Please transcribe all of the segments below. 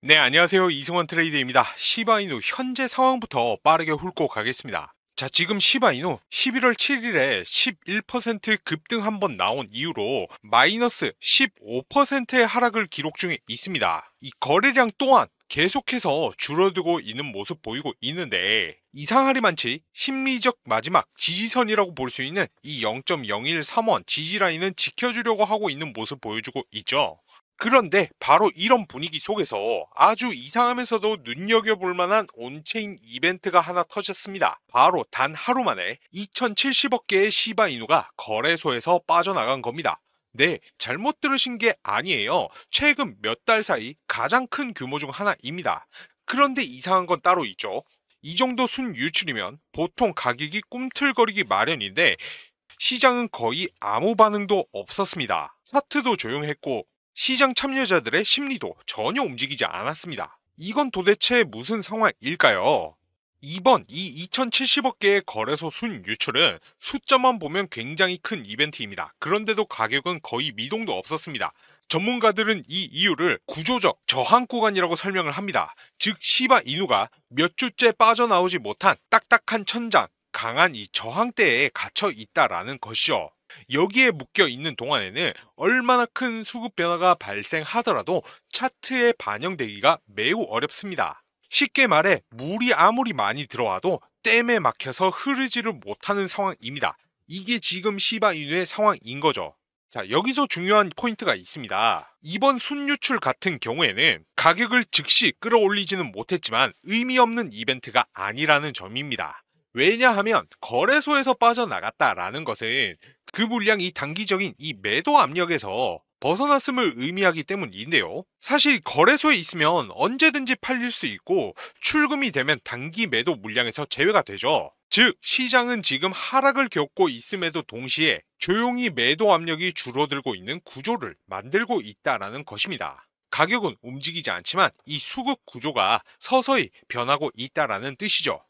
네, 안녕하세요. 이승원 트레이드입니다. 시바이누 현재 상황부터 빠르게 훑고 가겠습니다. 자, 지금 시바이누 11월 7일에 11% 급등 한번 나온 이후로 마이너스 15%의 하락을 기록 중에 있습니다. 이 거래량 또한 계속해서 줄어들고 있는 모습 보이고 있는데 이상하리만치 심리적 마지막 지지선이라고 볼 수 있는 이 0.013원 지지라인은 지켜주려고 하고 있는 모습 보여주고 있죠. 그런데 바로 이런 분위기 속에서 아주 이상하면서도 눈여겨볼 만한 온체인 이벤트가 하나 터졌습니다. 바로 단 하루 만에 2070억 개의 시바이누가 거래소에서 빠져나간 겁니다. 네, 잘못 들으신 게 아니에요. 최근 몇 달 사이 가장 큰 규모 중 하나입니다. 그런데 이상한 건 따로 있죠. 이 정도 순 유출이면 보통 가격이 꿈틀거리기 마련인데 시장은 거의 아무 반응도 없었습니다. 차트도 조용했고 시장 참여자들의 심리도 전혀 움직이지 않았습니다. 이건 도대체 무슨 상황일까요? 이번 이 2070억 개의 거래소 순 유출은 숫자만 보면 굉장히 큰 이벤트입니다. 그런데도 가격은 거의 미동도 없었습니다. 전문가들은 이 이유를 구조적 저항 구간이라고 설명을 합니다. 즉 시바 이누가 몇 주째 빠져나오지 못한 딱딱한 천장, 강한 이 저항대에 갇혀 있다라는 것이죠. 여기에 묶여 있는 동안에는 얼마나 큰 수급 변화가 발생하더라도 차트에 반영되기가 매우 어렵습니다. 쉽게 말해 물이 아무리 많이 들어와도 댐에 막혀서 흐르지를 못하는 상황입니다. 이게 지금 시바이누의 상황인 거죠. 자, 여기서 중요한 포인트가 있습니다. 이번 순유출 같은 경우에는 가격을 즉시 끌어올리지는 못했지만 의미 없는 이벤트가 아니라는 점입니다. 왜냐하면 거래소에서 빠져나갔다라는 것은 그 물량이 단기적인 이 매도 압력에서 벗어났음을 의미하기 때문인데요. 사실 거래소에 있으면 언제든지 팔릴 수 있고 출금이 되면 단기 매도 물량에서 제외가 되죠. 즉 시장은 지금 하락을 겪고 있음에도 동시에 조용히 매도 압력이 줄어들고 있는 구조를 만들고 있다라는 것입니다. 가격은 움직이지 않지만 이 수급 구조가 서서히 변하고 있다라는 뜻이죠.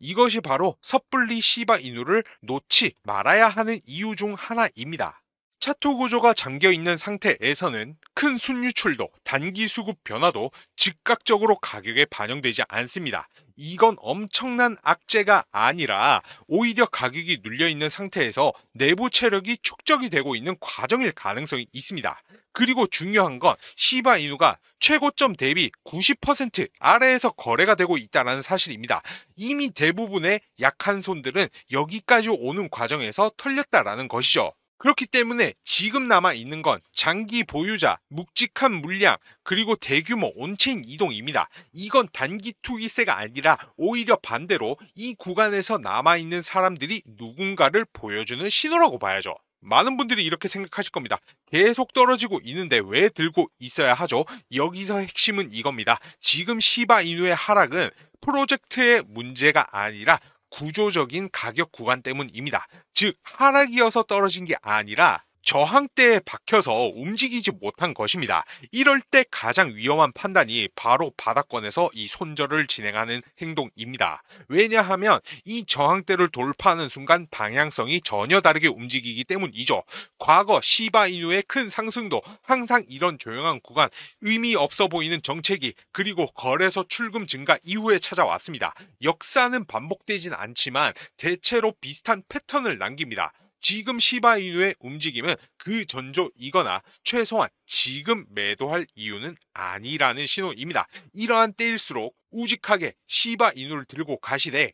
이것이 바로 섣불리 시바 이누를 놓지 말아야 하는 이유 중 하나입니다. 차트 구조가 잠겨 있는 상태에서는 큰 순유출도 단기 수급 변화도 즉각적으로 가격에 반영되지 않습니다. 이건 엄청난 악재가 아니라 오히려 가격이 눌려 있는 상태에서 내부 체력이 축적이 되고 있는 과정일 가능성이 있습니다. 그리고 중요한 건 시바 이누가 최고점 대비 90% 아래에서 거래가 되고 있다는 사실입니다. 이미 대부분의 약한 손들은 여기까지 오는 과정에서 털렸다라는 것이죠. 그렇기 때문에 지금 남아 있는 건 장기 보유자, 묵직한 물량, 그리고 대규모 온체인 이동입니다. 이건 단기 투기세가 아니라 오히려 반대로 이 구간에서 남아 있는 사람들이 누군가를 보여주는 신호라고 봐야죠. 많은 분들이 이렇게 생각하실 겁니다. 계속 떨어지고 있는데 왜 들고 있어야 하죠? 여기서 핵심은 이겁니다. 지금 시바 이누의 하락은 프로젝트의 문제가 아니라 구조적인 가격 구간 때문입니다. 즉 하락이어서 떨어진 게 아니라 저항대에 박혀서 움직이지 못한 것입니다. 이럴 때 가장 위험한 판단이 바로 바닥권에서 이 손절을 진행하는 행동입니다. 왜냐하면 이 저항대를 돌파하는 순간 방향성이 전혀 다르게 움직이기 때문이죠. 과거 시바이누의 큰 상승도 항상 이런 조용한 구간, 의미 없어 보이는 정체기, 그리고 거래소 출금 증가 이후에 찾아왔습니다. 역사는 반복되진 않지만 대체로 비슷한 패턴을 남깁니다. 지금 시바이누의 움직임은 그 전조이거나 최소한 지금 매도할 이유는 아니라는 신호입니다. 이러한 때일수록 우직하게 시바이누를 들고 가시되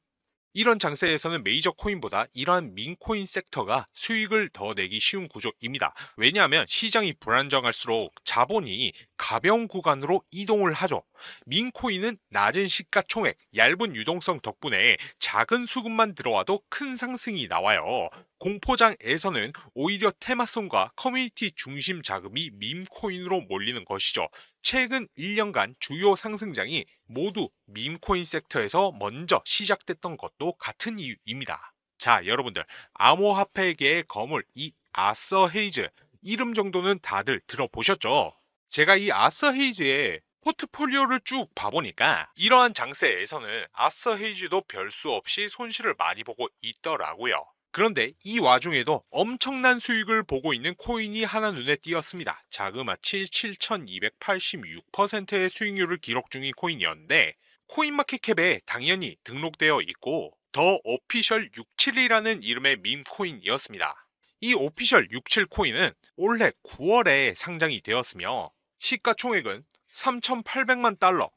이런 장세에서는 메이저 코인보다 이러한 민코인 섹터가 수익을 더 내기 쉬운 구조입니다. 왜냐하면 시장이 불안정할수록 자본이 가벼운 구간으로 이동을 하죠. 민코인은 낮은 시가총액, 얇은 유동성 덕분에 작은 수급만 들어와도 큰 상승이 나와요. 공포장에서는 오히려 테마성과 커뮤니티 중심 자금이 밈코인으로 몰리는 것이죠. 최근 1년간 주요 상승장이 모두 밈코인 섹터에서 먼저 시작됐던 것도 같은 이유입니다. 자, 여러분들 암호화폐계의 거물 이 아서 헤이즈 이름 정도는 다들 들어보셨죠? 제가 이 아서 헤이즈의 포트폴리오를 쭉 봐보니까 이러한 장세에서는 아서 헤이즈도 별 수 없이 손실을 많이 보고 있더라고요. 그런데 이 와중에도 엄청난 수익을 보고 있는 코인이 하나 눈에 띄었습니다. 자그마치 7286%의 수익률을 기록 중인 코인이었는데 코인마켓캡에 당연히 등록되어 있고 더 오피셜 67이라는 이름의 밈코인이었습니다. 이 오피셜 67 코인은 올해 9월에 상장이 되었으며 시가총액은 3,800만 달러,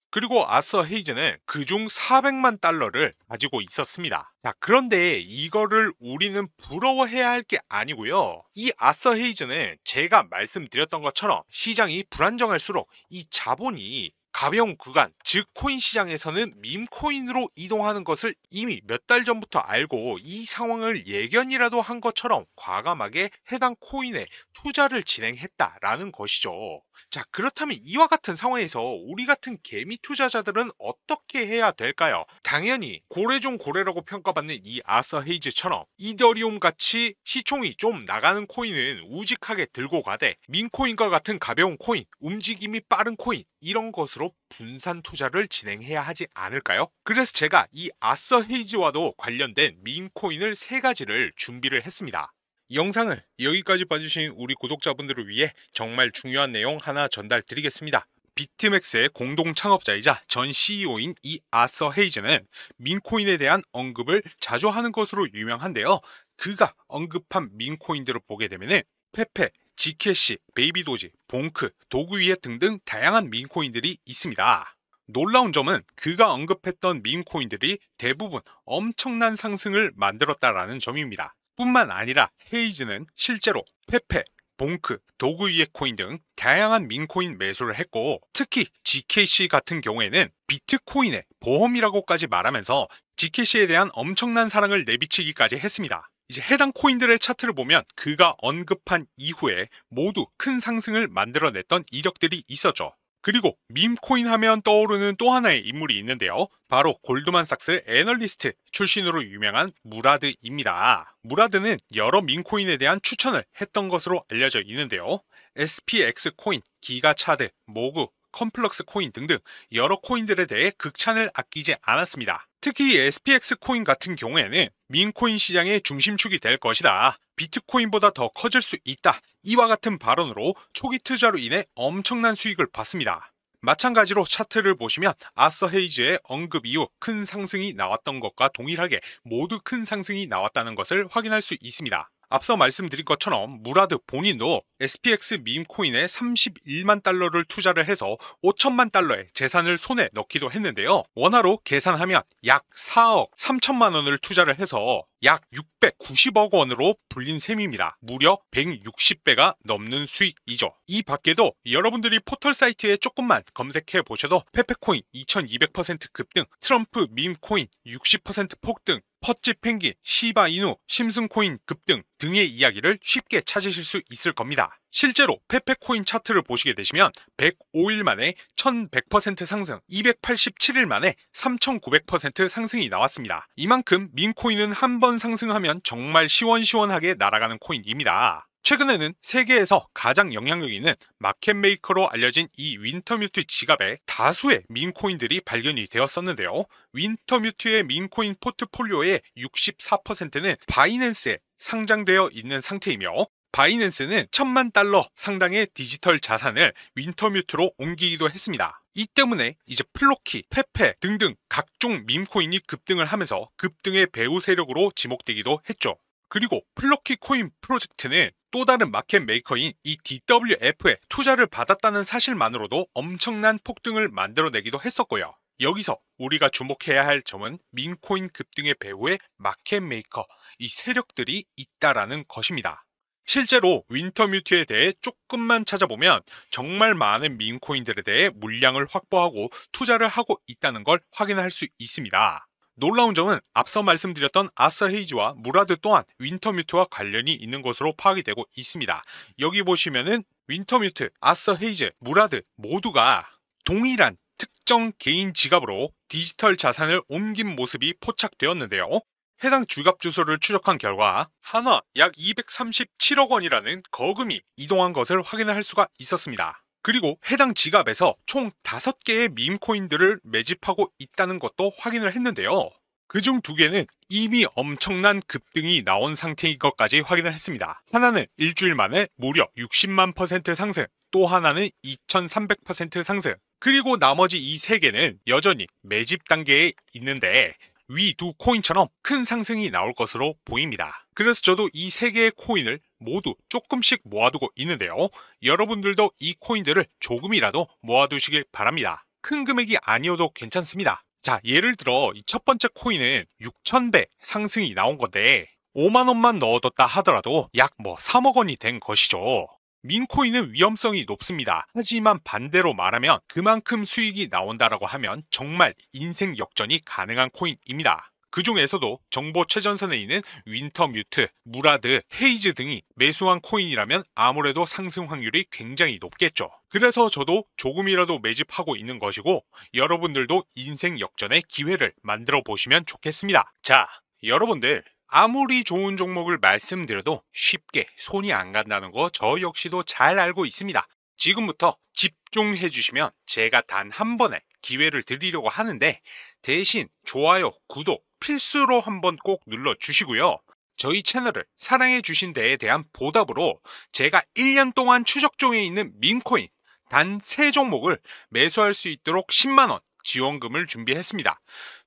그리고 아서 헤이즈는 그중 400만 달러를 가지고 있었습니다. 자, 그런데 이거를 우리는 부러워해야 할 게 아니고요. 이 아서 헤이즈는 제가 말씀드렸던 것처럼 시장이 불안정할수록 이 자본이 가벼운 구간, 즉 코인 시장에서는 밈코인으로 이동하는 것을 이미 몇 달 전부터 알고 이 상황을 예견이라도 한 것처럼 과감하게 해당 코인에 투자를 진행했다라는 것이죠. 자, 그렇다면 이와 같은 상황에서 우리 같은 개미 투자자들은 어떻게 해야 될까요? 당연히 고래 중 고래라고 평가받는 이 아서 헤이즈처럼 이더리움 같이 시총이 좀 나가는 코인은 우직하게 들고 가되 민코인과 같은 가벼운 코인, 움직임이 빠른 코인 이런 것으로 분산 투자를 진행해야 하지 않을까요? 그래서 제가 이 아서 헤이즈와도 관련된 밈코인을 3가지를 준비를 했습니다. 영상을 여기까지 봐주신 우리 구독자분들을 위해 정말 중요한 내용 하나 전달드리겠습니다. 비트맥스의 공동 창업자이자 전 CEO인 이 아서 헤이즈는 밈코인에 대한 언급을 자주 하는 것으로 유명한데요. 그가 언급한 밈코인들을 보게 되면 페페, 지캐시, 베이비도지, 봉크, 도구위에 등등 다양한 밈코인들이 있습니다. 놀라운 점은 그가 언급했던 밈코인들이 대부분 엄청난 상승을 만들었다라는 점입니다. 뿐만 아니라 헤이즈는 실제로 페페, 봉크, 도구위의 코인 등 다양한 밈코인 매수를 했고 특히 GKC 같은 경우에는 비트코인의 보험이라고까지 말하면서 GKC에 대한 엄청난 사랑을 내비치기까지 했습니다. 이제 해당 코인들의 차트를 보면 그가 언급한 이후에 모두 큰 상승을 만들어냈던 이력들이 있었죠. 그리고 밈코인 하면 떠오르는 또 하나의 인물이 있는데요. 바로 골드만삭스 애널리스트 출신으로 유명한 무라드입니다. 무라드는 여러 밈코인에 대한 추천을 했던 것으로 알려져 있는데요. SPX 코인, 기가차드, 모구, 컴플럭스 코인 등등 여러 코인들에 대해 극찬을 아끼지 않았습니다. 특히 SPX 코인 같은 경우에는 밈코인 시장의 중심축이 될 것이다. 비트코인보다 더 커질 수 있다. 이와 같은 발언으로 초기 투자로 인해 엄청난 수익을 봤습니다. 마찬가지로 차트를 보시면 아서 헤이즈의 언급 이후 큰 상승이 나왔던 것과 동일하게 모두 큰 상승이 나왔다는 것을 확인할 수 있습니다. 앞서 말씀드린 것처럼 무라드 본인도 SPX 밈코인에 31만 달러를 투자를 해서 5천만 달러의 재산을 손에 넣기도 했는데요. 원화로 계산하면 약 4억 3천만 원을 투자를 해서 약 690억 원으로 불린 셈입니다. 무려 160배가 넘는 수익이죠. 이 밖에도 여러분들이 포털 사이트에 조금만 검색해 보셔도 페페코인 2200% 급등, 트럼프 밈코인 60% 폭등, 퍼치 펭귄, 시바이누, 심슨코인 급등 등의 이야기를 쉽게 찾으실 수 있을 겁니다. 실제로 페페코인 차트를 보시게 되시면 105일 만에 1100% 상승, 287일 만에 3900% 상승이 나왔습니다. 이만큼 밈코인은 한 번 상승하면 정말 시원시원하게 날아가는 코인입니다. 최근에는 세계에서 가장 영향력 있는 마켓메이커로 알려진 이 윈터뮤트 지갑에 다수의 밈코인들이 발견이 되었었는데요. 윈터뮤트의 밈코인 포트폴리오의 64%는 바이낸스에 상장되어 있는 상태이며 바이낸스는 1000만 달러 상당의 디지털 자산을 윈터뮤트로 옮기기도 했습니다. 이 때문에 이제 플로키, 페페 등등 각종 밈코인이 급등을 하면서 급등의 배후 세력으로 지목되기도 했죠. 그리고 플로키 코인 프로젝트는 또 다른 마켓 메이커인 이 DWF에 투자를 받았다는 사실만으로도 엄청난 폭등을 만들어내기도 했었고요. 여기서 우리가 주목해야 할 점은 밈코인 급등의 배후에 마켓 메이커, 이 세력들이 있다라는 것입니다. 실제로 윈터뮤트에 대해 조금만 찾아보면 정말 많은 밈코인들에 대해 물량을 확보하고 투자를 하고 있다는 걸 확인할 수 있습니다. 놀라운 점은 앞서 말씀드렸던 아서 헤이즈와 무라드 또한 윈터뮤트와 관련이 있는 것으로 파악이 되고 있습니다. 여기 보시면은 윈터뮤트, 아서 헤이즈, 무라드 모두가 동일한 특정 개인 지갑으로 디지털 자산을 옮긴 모습이 포착되었는데요. 해당 지갑 주소를 추적한 결과 한화 약 237억 원이라는 거금이 이동한 것을 확인할 수가 있었습니다. 그리고 해당 지갑에서 총 5개의 밈코인들을 매집하고 있다는 것도 확인을 했는데요. 그중 두 개는 이미 엄청난 급등이 나온 상태인 것까지 확인을 했습니다. 하나는 일주일 만에 무려 60만 % 상승, 또 하나는 2300% 상승, 그리고 나머지 이 세 개는 여전히 매집 단계에 있는데 위 두 코인처럼 큰 상승이 나올 것으로 보입니다. 그래서 저도 이 세 개의 코인을 모두 조금씩 모아두고 있는데요. 여러분들도 이 코인들을 조금이라도 모아두시길 바랍니다. 큰 금액이 아니어도 괜찮습니다. 자, 예를 들어 이 첫 번째 코인은 6000배 상승이 나온 건데 5만원만 넣어뒀다 하더라도 약 3억 원이 된 것이죠. 민코인은 위험성이 높습니다. 하지만 반대로 말하면 그만큼 수익이 나온다라고 하면 정말 인생 역전이 가능한 코인입니다. 그 중에서도 정보 최전선에 있는 윈터뮤트, 무라드, 헤이즈 등이 매수한 코인이라면 아무래도 상승 확률이 굉장히 높겠죠. 그래서 저도 조금이라도 매집하고 있는 것이고 여러분들도 인생 역전의 기회를 만들어 보시면 좋겠습니다. 자, 여러분들 아무리 좋은 종목을 말씀드려도 쉽게 손이 안 간다는 거 저 역시도 잘 알고 있습니다. 지금부터 집중해 주시면 제가 단 한 번에 기회를 드리려고 하는데 대신 좋아요, 구독 필수로 한번 꼭 눌러 주시고요. 저희 채널을 사랑해 주신 데에 대한 보답으로 제가 1년 동안 추적 중에 있는 밈코인 단 3종목을 매수할 수 있도록 10만원 지원금을 준비했습니다.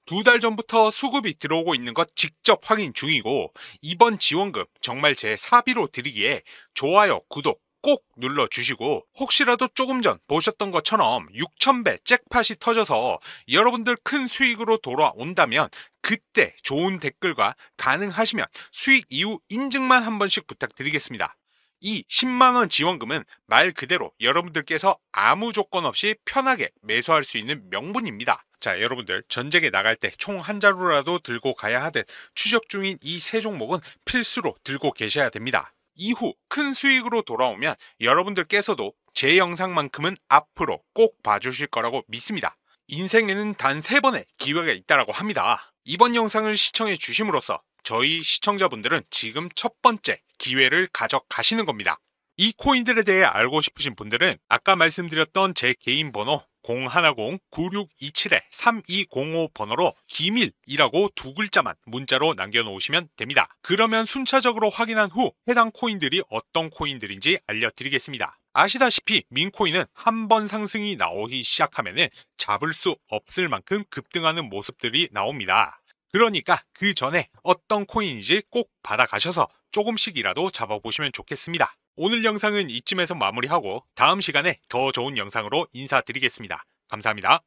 2달 전부터 수급이 들어오고 있는 것 직접 확인 중이고 이번 지원금 정말 제 사비로 드리기에 좋아요, 구독 꼭 눌러주시고 혹시라도 조금 전 보셨던 것처럼 6000배 잭팟이 터져서 여러분들 큰 수익으로 돌아온다면 그때 좋은 댓글과 가능하시면 수익 이후 인증만 한 번씩 부탁드리겠습니다. 이 10만원 지원금은 말 그대로 여러분들께서 아무 조건 없이 편하게 매수할 수 있는 명분입니다. 자, 여러분들 전쟁에 나갈 때 총 한 자루라도 들고 가야 하듯 추적 중인 이 세 종목은 필수로 들고 계셔야 됩니다. 이후 큰 수익으로 돌아오면 여러분들께서도 제 영상만큼은 앞으로 꼭 봐주실 거라고 믿습니다. 인생에는 단 3번의 기회가 있다라고 합니다. 이번 영상을 시청해 주심으로써 저희 시청자분들은 지금 첫 번째 기회를 가져가시는 겁니다. 이 코인들에 대해 알고 싶으신 분들은 아까 말씀드렸던 제 개인 번호 010-9627-3205 번호로 기밀이라고 2글자만 문자로 남겨놓으시면 됩니다. 그러면 순차적으로 확인한 후 해당 코인들이 어떤 코인들인지 알려드리겠습니다. 아시다시피 민코인은 한 번 상승이 나오기 시작하면 잡을 수 없을 만큼 급등하는 모습들이 나옵니다. 그러니까 그 전에 어떤 코인인지 꼭 받아가셔서 조금씩이라도 잡아보시면 좋겠습니다. 오늘 영상은 이쯤에서 마무리하고 다음 시간에 더 좋은 영상으로 인사드리겠습니다. 감사합니다.